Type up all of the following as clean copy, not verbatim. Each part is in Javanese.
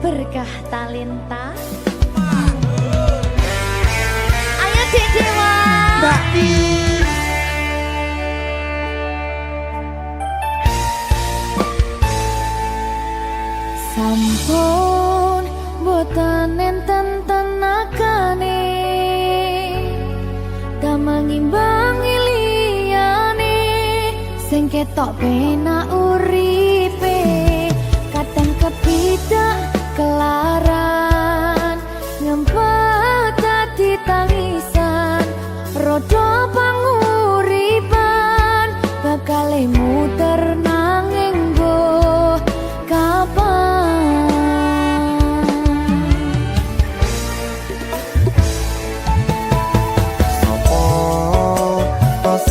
Berkah talenta. Ayo Dek Dewa. Mbak Ti. Sampun boten enten tenagane damel ngimbangi liyane sing ketok penak uripe kadang kepidak kelaran ngempet dadi tangisan rodo panguripan bakal muter nanging mbok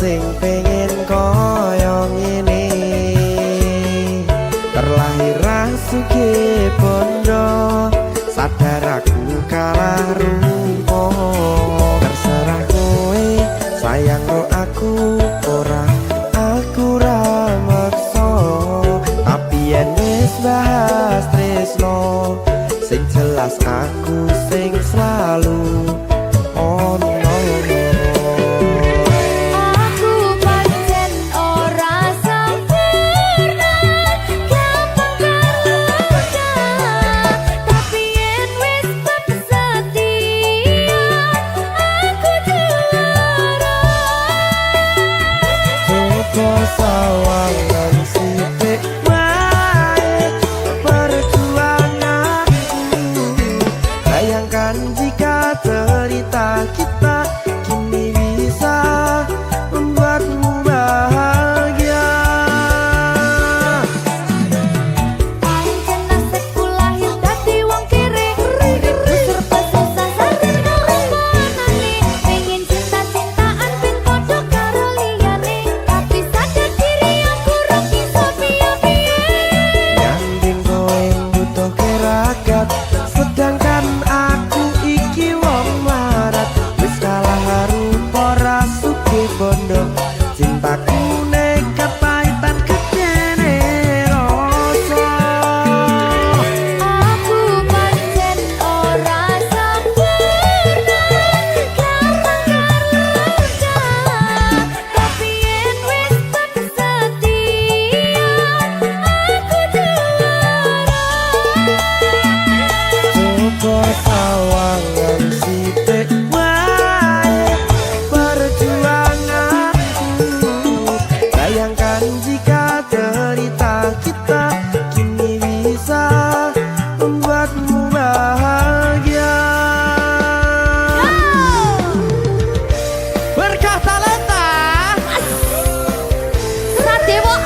sing pengen koyo ngene terlahir sugih bondo sadar aku kalah rumpo terserah kowe sayang ro aku ora aku ra maksa tapi yen wis bahas tresno sing jelas aku sing selalu ono. Sawangan sithik wae perjuanganku bayangkan jika cerita kita kini bisa membuatmu bahagia pancen nasibku lahir dadi wong kere uripku serba susah sadar kalemonane pengen cinta-cintaan ben padha karo liyane tapi sadar diri aku ora bisa piye-piye nyanding kowe butuh keragat sedangkan aku iki wong marat wis kalah rupa ra sugih bondo cintaku nekat pahitan kecene rasa aku pancen ora sempurna gampang karo tapi yen wis tak setia aku juara coba sawangan sithik wae perjuanganku bayangkan jika cerita kita kini bisa membuatmu bahagia berkah talenta Sadewo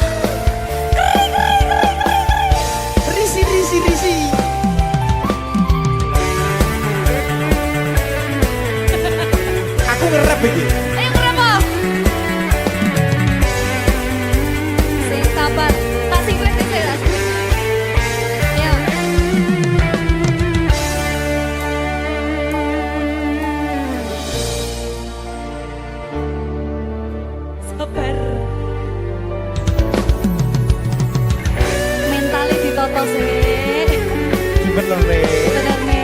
risi aku ngerap iki ayo kenapa sing sabar kasih gue jelas ya sabar mentalnya ditoto sih bener nih bener nih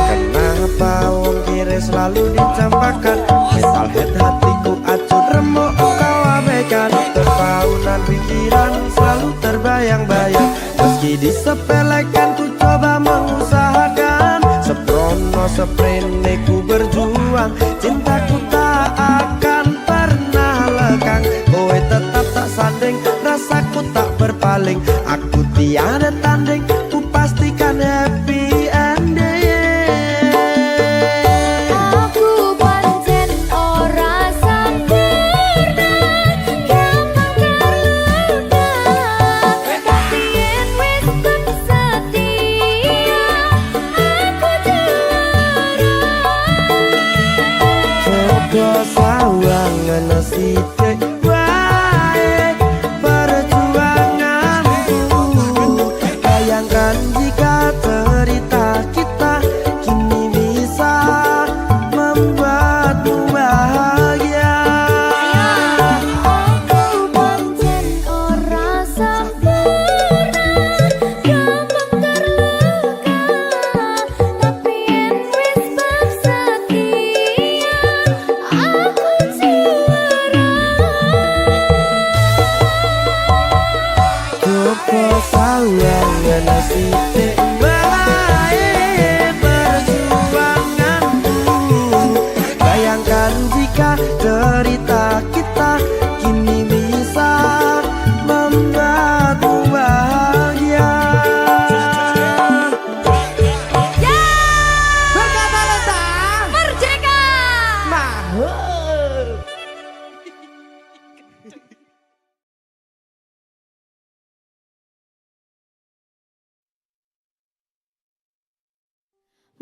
kenapa wong kiri selalu dicampakkan mental head hatiku acuh remuk kau abaikan terpaunan pikiran selalu terbayang-bayang meski disepelekan ku coba mengusahakan seprono seprene ku berjuang cintaku tak akan pernah lekang kowe tetap tak sanding rasaku tak berpaling aku tiada tanding ku pastikan happy ending aku pancen ora sempurna gampang terluka tapi yen wis tak setia aku juara coba sawangan sithik wae perjuanganku bayangkan jika cerita kita kini bisa membuatmu bahagia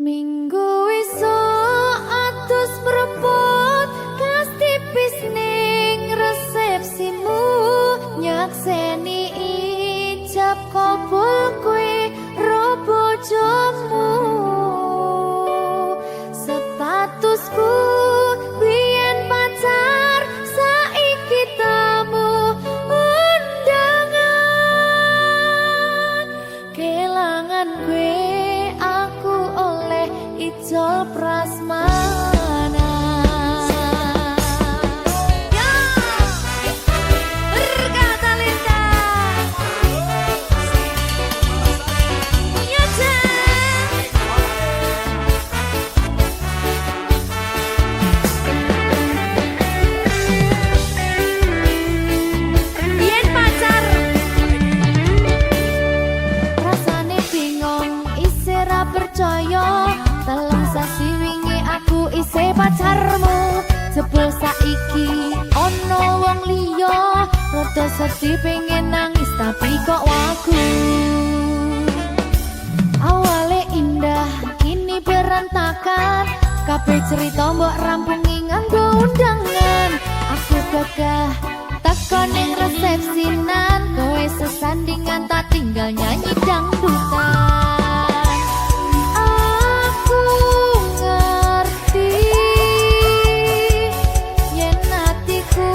Minggu esuk atus mrepot kas tipis ning resepsimu nyakseni ijab kabul kowe ro bojomu statusku biyen pacar saiki tamu undangan kelangan kowe aku oleh ijol prasmanan. Ya, berkata Linda. Ya, Jen. Biyen pacar. Rasane bingung, isih ra percaya. Telung sasi wingi aku isih pacarmu. Jebul saiki ono wong liya. Rada sedih pengen nangis tapi kok wagu. Awale indah, kini berantakan. Kabeh cerita mbok rampungi nganggo undangan. Aku gagah teko ning resepsinan. Kowe sesandingan tak tinggal nyanyi dangdutan. Aku ngerti yen atiku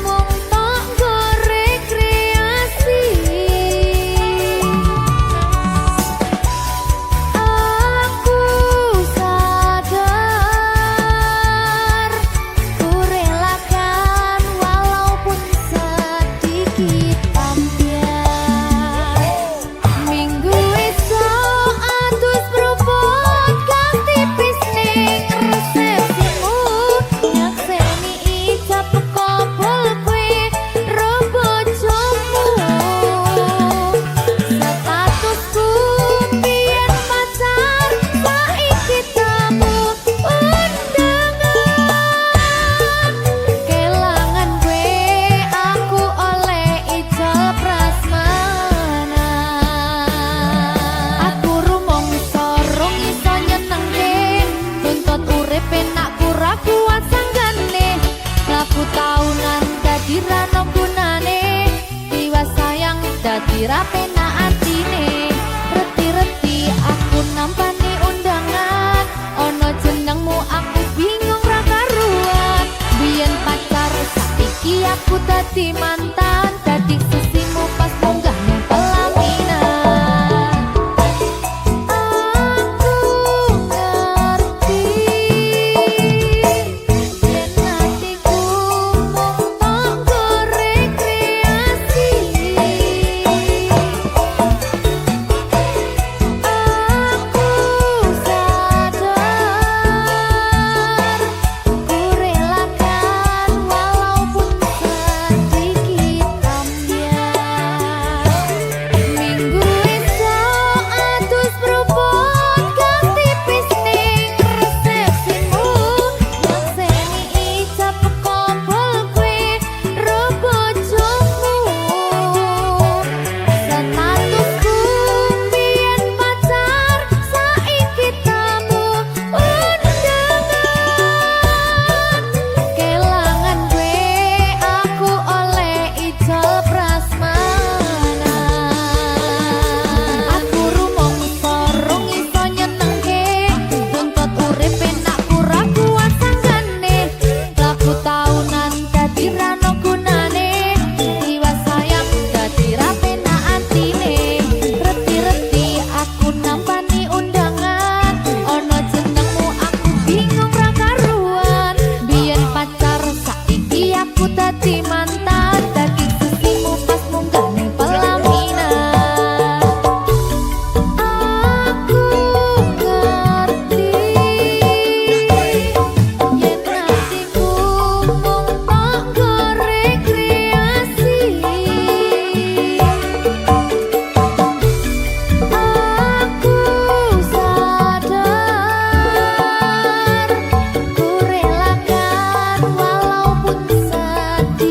mung tok nggo rekreasi. Aku sadar ku relakan walaupun sedikit ambiar. Minggu esok atus beruput kang tipis ning resepsimu nyakseni ijab kabul kowe ro bojomu statusku biyen pacar saiki tamu undangan kelangan kowe aku oleh ijol prasmanan. Aku rumangsa rong iso nyenengke tuntut urip enak ora kuat sanggane laku taunan dadi ra ono gunane tiwas sayang dadi ra penak atine reti-reti aku nampani undangan ono jenengmu aku bingung ra karuan biyen pacar saiki aku dadi mantan dadi sesimu pas munggah ning pelaminan. Aku ngerti yen atiku mung tok nggo rekreasi. Aku sadar ku relakan walaupun sedikit ambiar. Minggu esok atus beruput kang tipis ning resepsimu nyakseni ijab kabul kowe ro bojomu statusku biyen pacar saiki tamu undangan kelangan kowe aku oleh ijol prasmanan. Aku rumangsa rong iso nyenengke tuntut urip enak ora kuat sanggane laku taunan dadi ra ono gunane tiwas sayang dadi ra penak atine reti-reti aku nampani undangan ono jenengmu aku bingung ra karuan biyen pacar saiki aku dadi mantan dadi sesimu pas munggah ning pelaminan. Aku ngerti yen atiku mung tok nggo rekreasi. Aku sadar ku relakan walaupun sedikit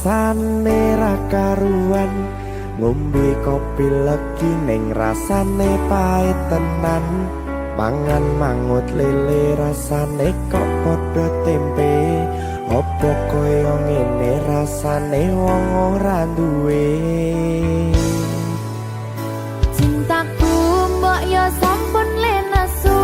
rasane ra karuan, ngombe kopi legi ning rasane pahit tenan, mangan mangut lele rasane kok padha tempe, opo koyo ngene rasane wong ora duwe. Cintaku mbok yo sampun le nesu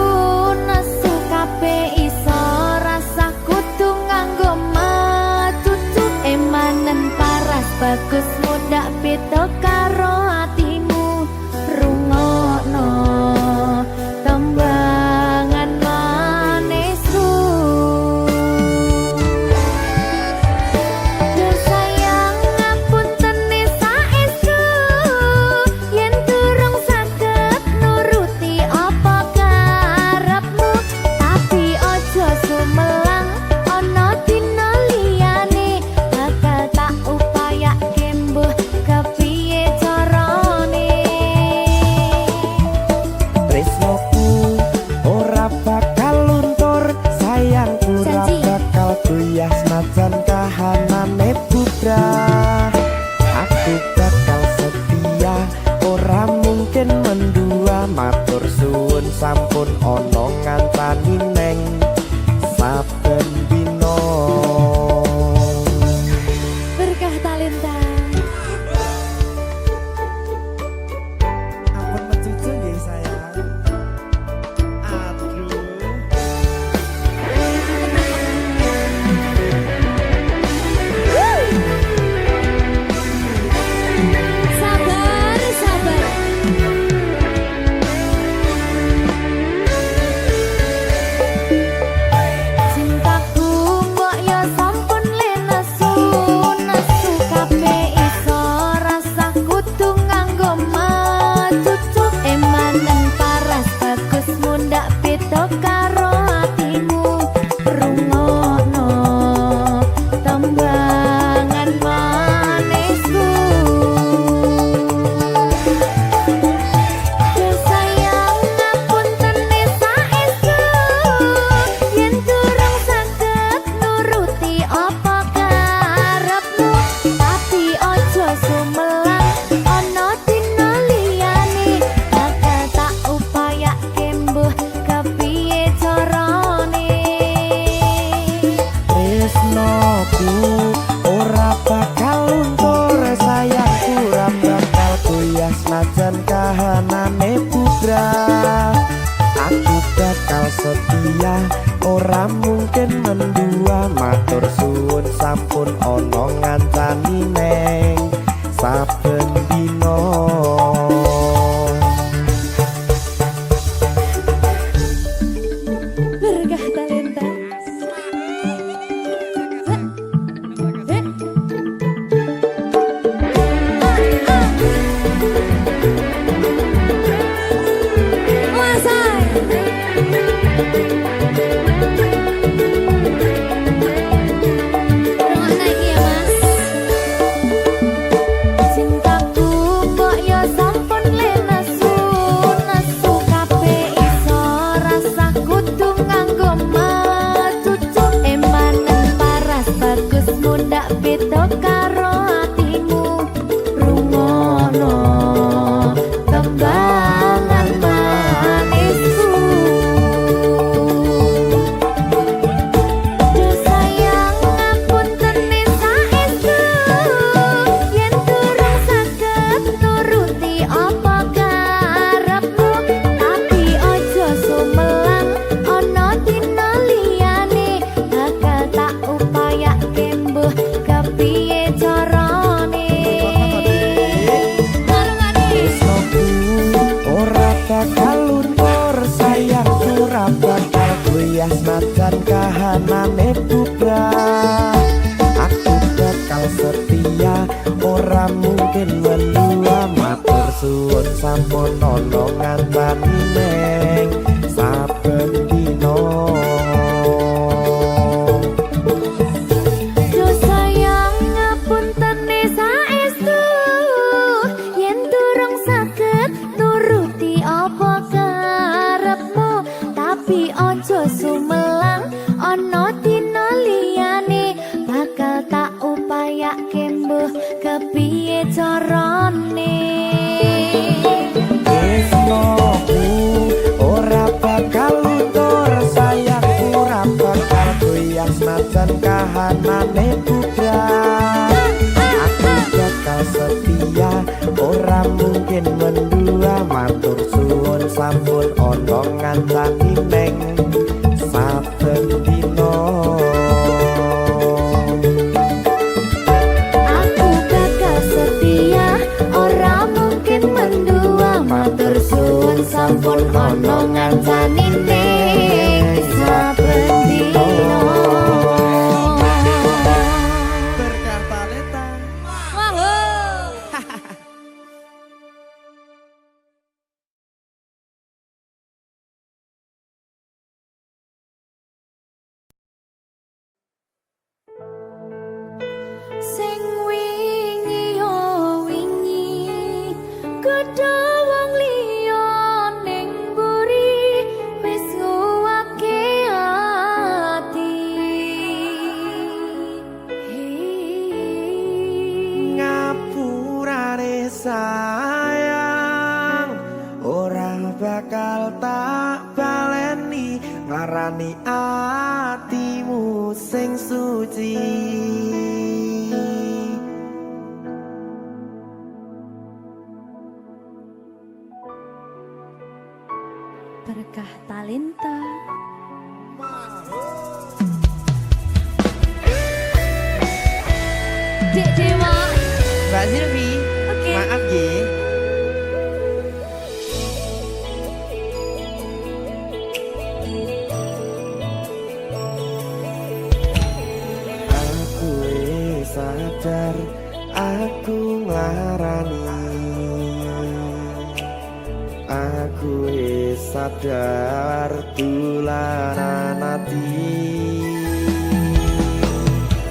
nesu kabeh iso rasa kudu nganggo matutu emanen paras bagus mudak beda karo atimu rungokno tembangan manisku. Yo sayang ngapunten saestu yen durung saged nuruti apa karepmu, tapi ojo sumelang ana dina liyane bakal tak upayake mbuh kepiye carane. Tresnoku ora bakal luntur, sayangku ora Janji. bakal goyah senajan kahanane bubrah. Aku bakal setia, ora mungkin mendua, matur suwun sampun ana ngancani neng saben dina. Berkah talenta. Ampun mencucu nggih sayang. Aduh. Sabar, sabar. Cintaku mbok yo sampun le nesu nesu kabeh iso rasa kudu nganggo matutu emanen paras bagus mundak beda karo atimu rungokno tembangan manisku. Yo sayang ngapunten saestu yen durung saged nuruti apa karepmu, tapi ojo sumelang ana dina liyane bakal tak upayake mbuh kepiye carane. Tresnoku ora bakal luntur, sayangku ora bakal goyah senajan kahanane bubrah. Aku bakal setia, ora mungkin mendua, matur suwun sampun ana ngancani neng saben dina. Berkah talenta. Cintaku mbok yo sampun le nesu nesu kabeh iso rasa kudu nganggo matutu emanen paras bagus mundak beda karo atimu rungokno tembangan manisku. Yo sayang ngapunten saestu yen durung saged nuruti apa karepmu, tapi ojo sumelang ana dina liyane bakal tak upayake mbuh kepiye carane. Tresnoku ora bakal luntur, sayangku ora bakal goyah senajan kahanane bubrah. Aku bakal setia, ora mungkin mendua, matur suwun sampun ana ngancani neng saben dina. Yo sayang ngapunten saestu yen durung saged nuruti apa karepmu, tapi ojo sumelang ana dina liyane bakal tak upayake carane. Tresnoku ora bakal luntur, sayangku ora bakal goyah senajan kahanane bubrah. Aku bakal setia, ora mungkin mendua, matur suwun sampun ana ngancani neng saben dina. Aku bakal setia, ora mungkin mendua, matur suwun sampun ana ngancani ning saben dina. Berkah talenta. Sing wingi yo wingi gedhe wong liya ning mburi wis nguwake ati. Ngapurane sayang, ora bakal tak baleni, ngarani atimu sing suci. Berkah talenta. Dek Dewa. Mbak Silvi, Oke. maaf ye. Aku wis sadar, aku nglarani. Aku wis sadar tulanan ati.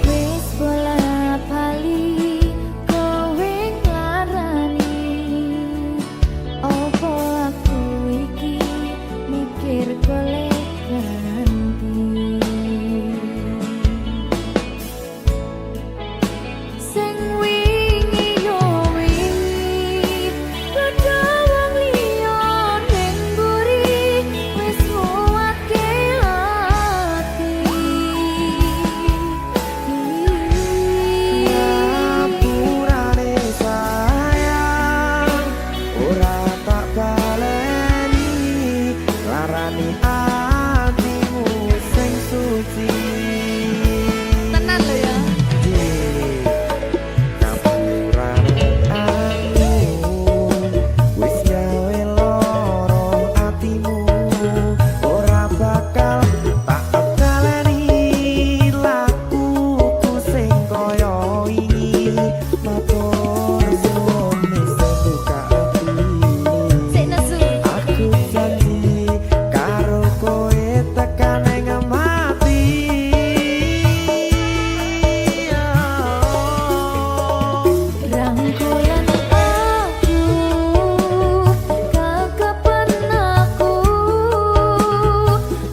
Wis bola bali kowe nglarani. Opo aku iki mikir golek ganti. Sing wingi yo wingi gedhe wong liya ning mburi wis nguwatke ati. Ngapurane sayang, ora tak baleni, larani atimu sing suci. Tenan lho ya. Ngapurane aku wis gawe loro atimu, ora bakal tak baleni lakuku sing kaya wingi. Matur suwun wis buka ati. Sik nesu. Aku janji karo kowe tekan ing mati. Rangkulan aku, kekepen aku,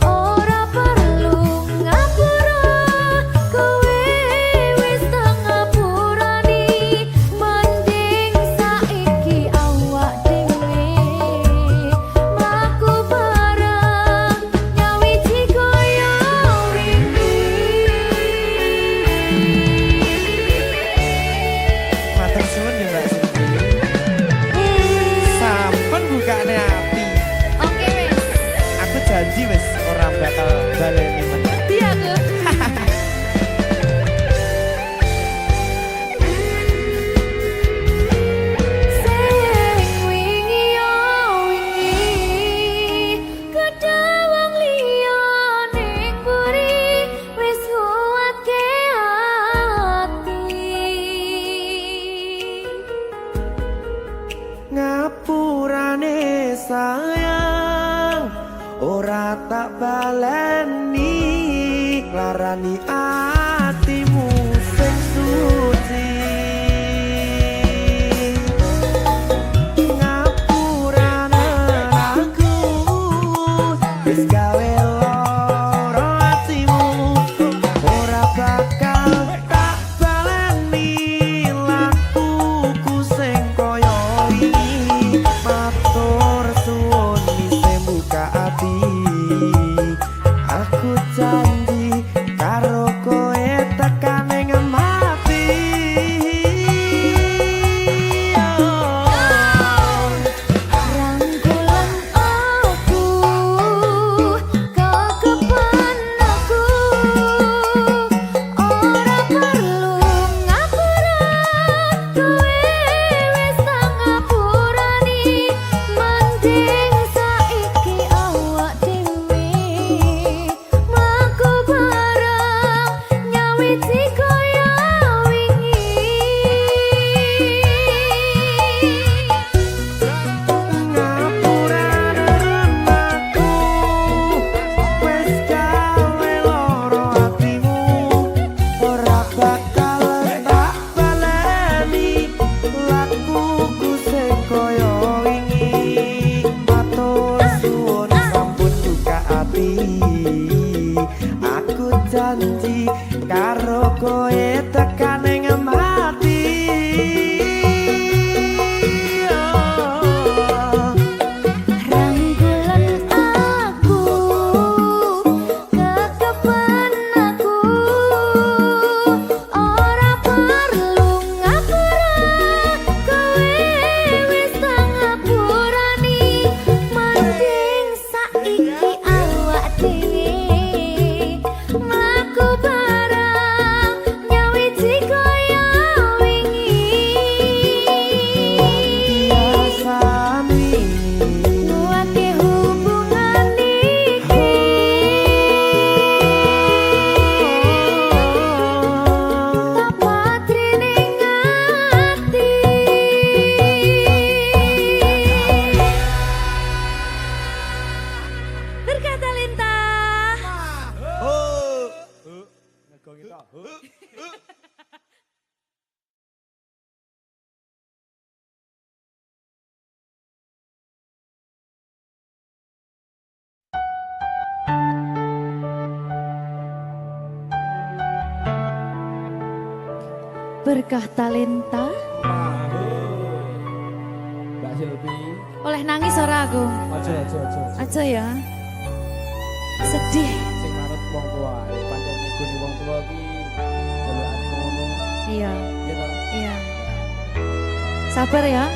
ora perlu ngapura, kowe wis tak ngapurani, mending saiki awak dhewe mlaku bareng nyawiji kaya wingi. Matur suwun ya Mbak Silvi. Sampun bukane ati. Oke wis. Aku janji wis ora bakal baleni meneh. Iya aku. Sing wingi yo wingi gedhe wong liya ning mburi wis nguwatke ati. Ngapurane sayang, ora tak baleni, larani atimu sing suci. Ngapurane aku wis gawe loro atimu, ora bakal tak baleni lakuku Berkah talenta. Mbak Silvi. Oleh nangis ora aku? Aja. Aja ya. Sedih. Sing manut wong tua, pancen ngikuni wong tua ki jelekane ngono. Iya. Iya toh? Iya. Sabar ya.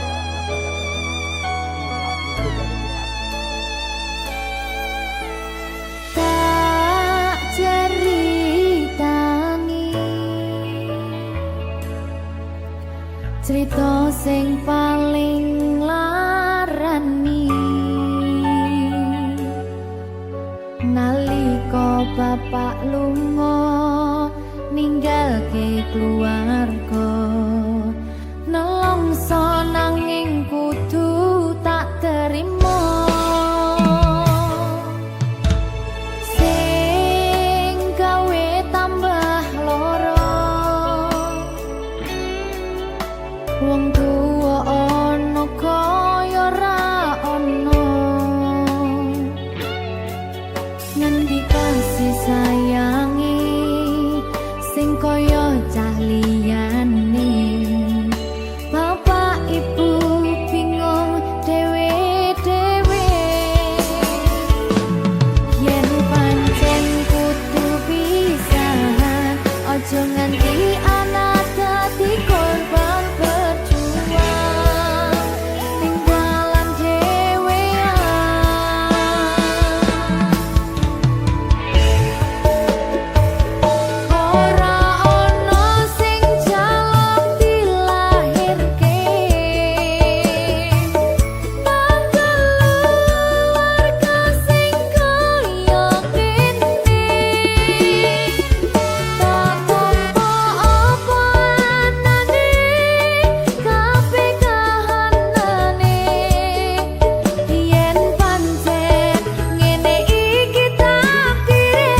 Tak ceritangi cerita sing paling larani nalika bapak lunga ninggalke keluarga nelongso nanging kudu tak terima sing gawe tambah loro wong tuwa ana kaya ra ana ngendi kasih sayangi sing kaya cah liyane bapak ibu bingung dewe-dewe yen pancen kudu pisahan aja nganti anak dadi korban berjuang ning dalan dhewean ora ana sing jaluk dilahirke nang keluarga sing kaya kene tak tampa apa anane kabeh kahanane yen pancen ngene iki takdire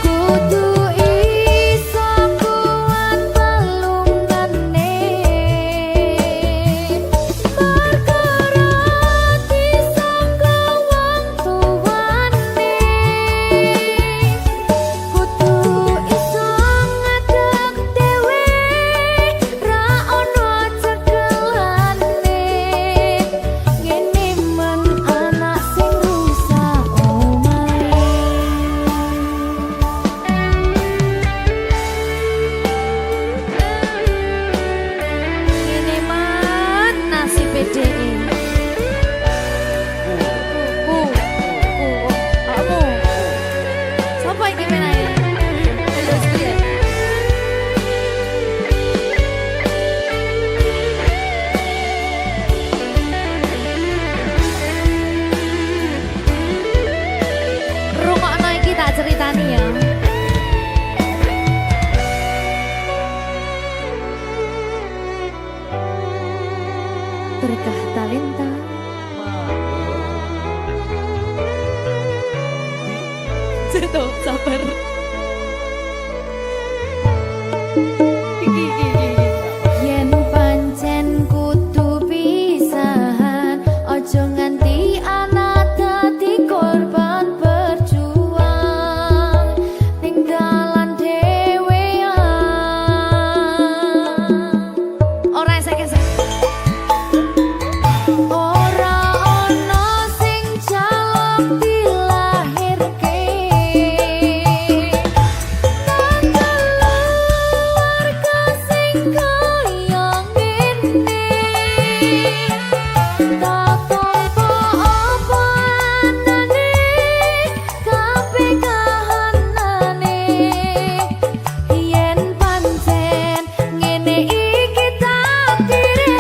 kudu iso kuat pelungane perkara disangka wong tuwane kudu iso ngadeg dhewe ra ono cekelane ngene men anak sing rusak omahe ngene man nasib PDE kamu siapa iki menae terus piye rungokno iki tak ceritani ya berkah talenta Seto, sabar. Yen pancen kudu pisahan, ojo nganti anak dadi korban berjuang ning dalan dhewean. Ora esek-esek. Ora ono sing jaluk dilahirke nang keluarga sing kaya ngene tak tampa apa anane kabeh kahanane yen pancen ngene iki takdire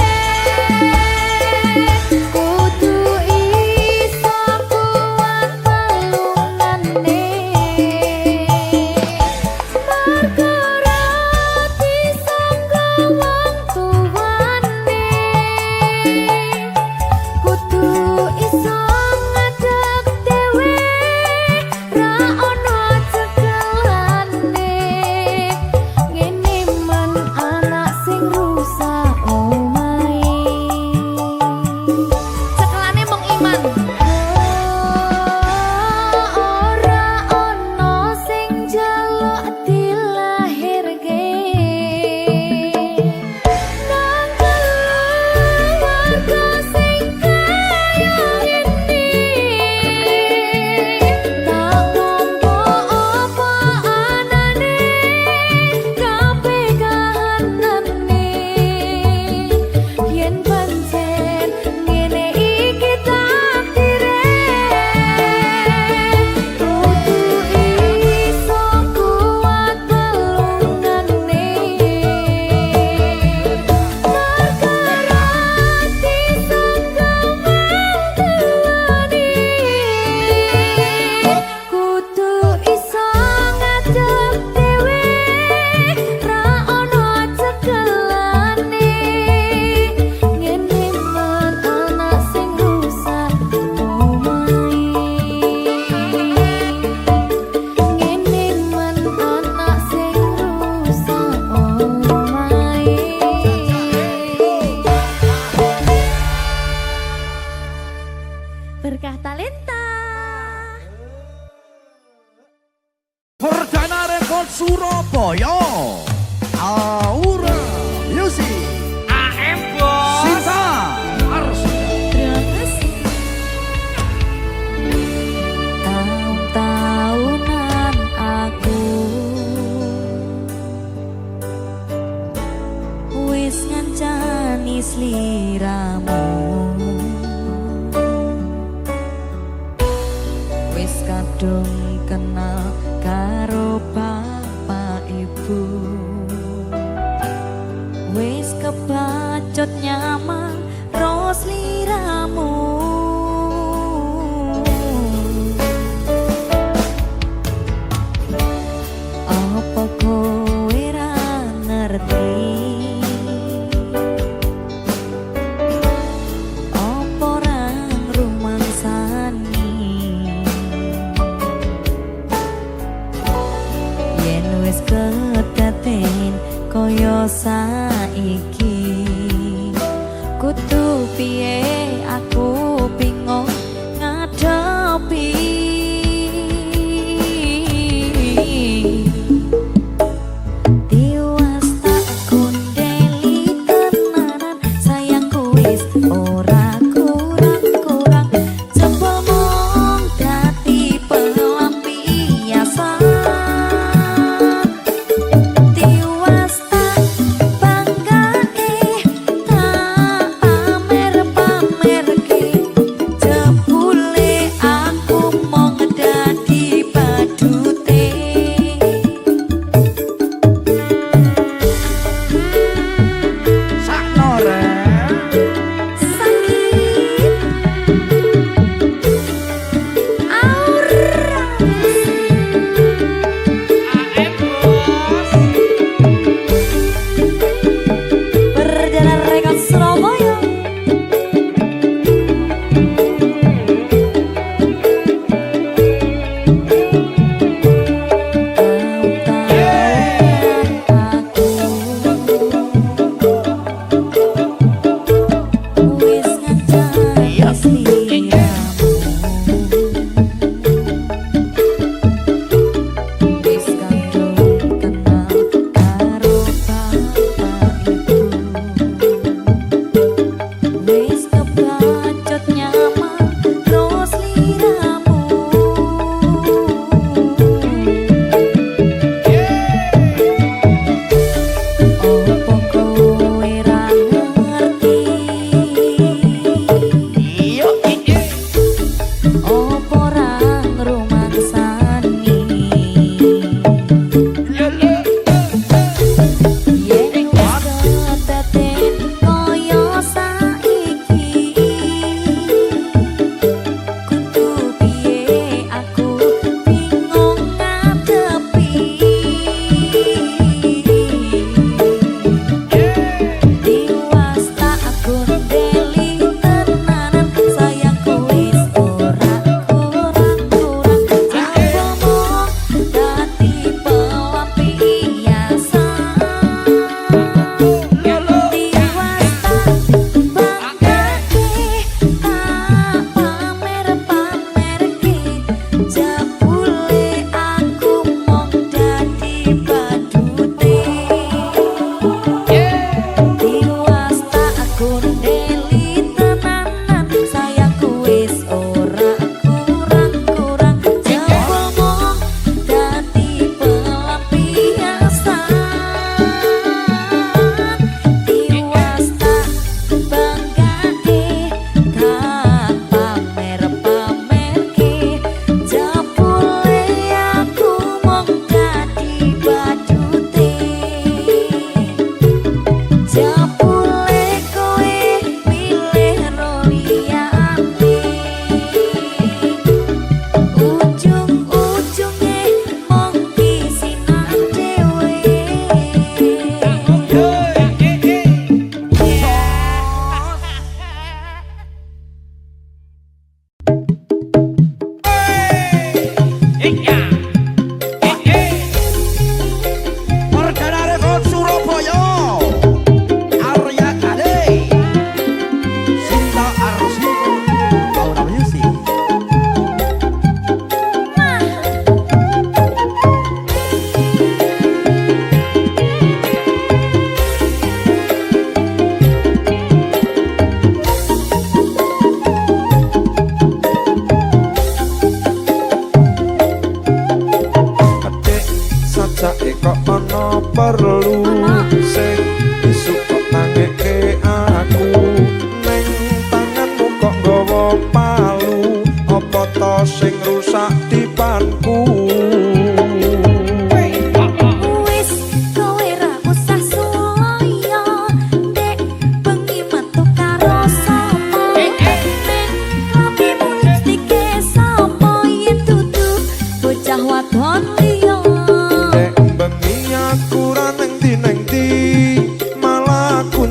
manis liramu. Wis kadung kenal karo bapak ibu, wis kebacut nyaman ros liramu. Apa kowe ra ngerti apa ra ngrumangsani yen wis kedaten kaya saiki? Kudu piye aku bingung ngadepi. Tiwas tak kundeli tenanan, sayangku wis ora kurang-kurang, jebul mung dadi pelampiasan. Tiwas tak banggake, tak pamer-pamerke, jebule aku mung dadi badute. Sakno rek.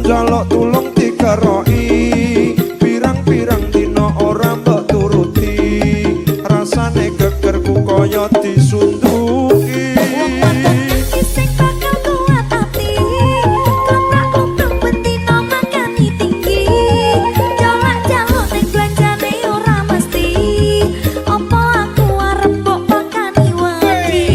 njaluk tulung dikeroki, pirang-pirang dina ora mbok turuti, rasane gegerku kaya disunduki. Wong wadon iki sing bakal kuat ati, kleprak-klepruk betina makani tinggi, jalak-jaluk ning belanjane ora mesti, apa aku arep mbok pakani wedi.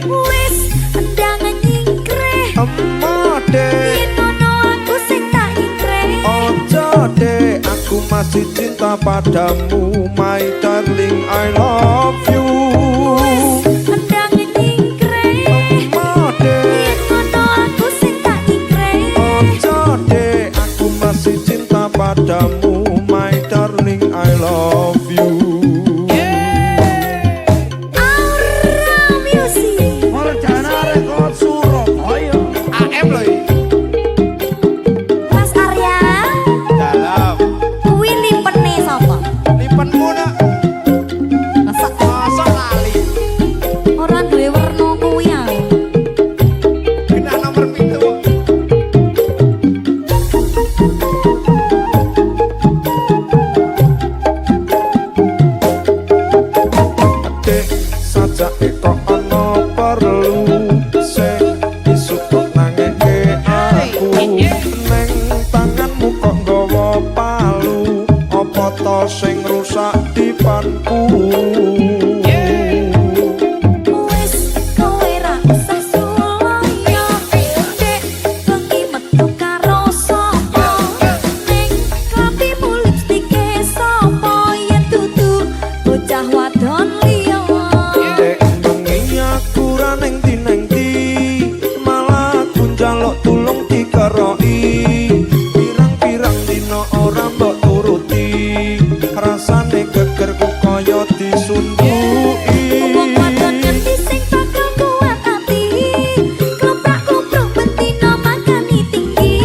Wis endang nyingkrih, Emode, yen ono aku sing tak ingkrih. ojo dek, aku masih cinta padamu, my darling, I love you. Endang nyingkrih, Emode, yen ono aku sing tak ingkrih. ojo dek, aku masih cinta padamu, my darling, I love you. Aura Music. Morjana Rekod Surabaya. AM loh. Mas Arya, Dalam. kuwi limpene sapa? Lipenmu nak. Masa Masa lali. ora duwe werna kuwi ae. Kena nomor pintu. Dek, sajake kok ana perlu sing isuk nangeke aku, neng tanganmu kok nggawa palu, apa to sing rusak dipanku? Wis kowe ra usah suloyo. Dek, bengi metu karo sapa? Ning klapimu lipstike sapa? Yen dudu bocah wadon liya. Dek, bengi aku ra neng di, malah aku njaluk tulung dikeroki, pirang-pirang dina ora mbok turuti, rasane gegerku kaya disunduki. Wong wadon ngerti sing bakal kuat ati, kleprak-klepruk betina makani tinggi,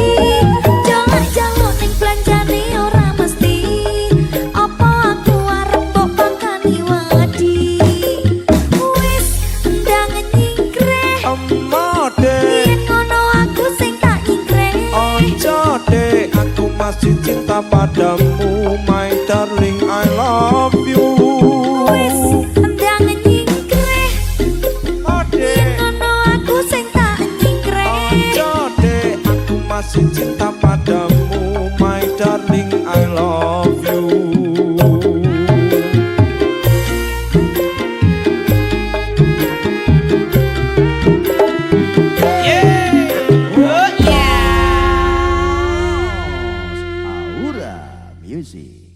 jalak-jaluk ning belanjane ora mesti, apa aku arep mbok pakani wedi. Wis ndang nyingkrih, Emode, yen ngono aku sing tak ingkrih. ojo dek, aku masih cinta padamu, my darling, I love you. Wis ndang nyingkrih, Emode, yen ngono aku sing tak ingkrih. ojo dek, aku masih cinta padamu, my darling, I love you. Aura Music.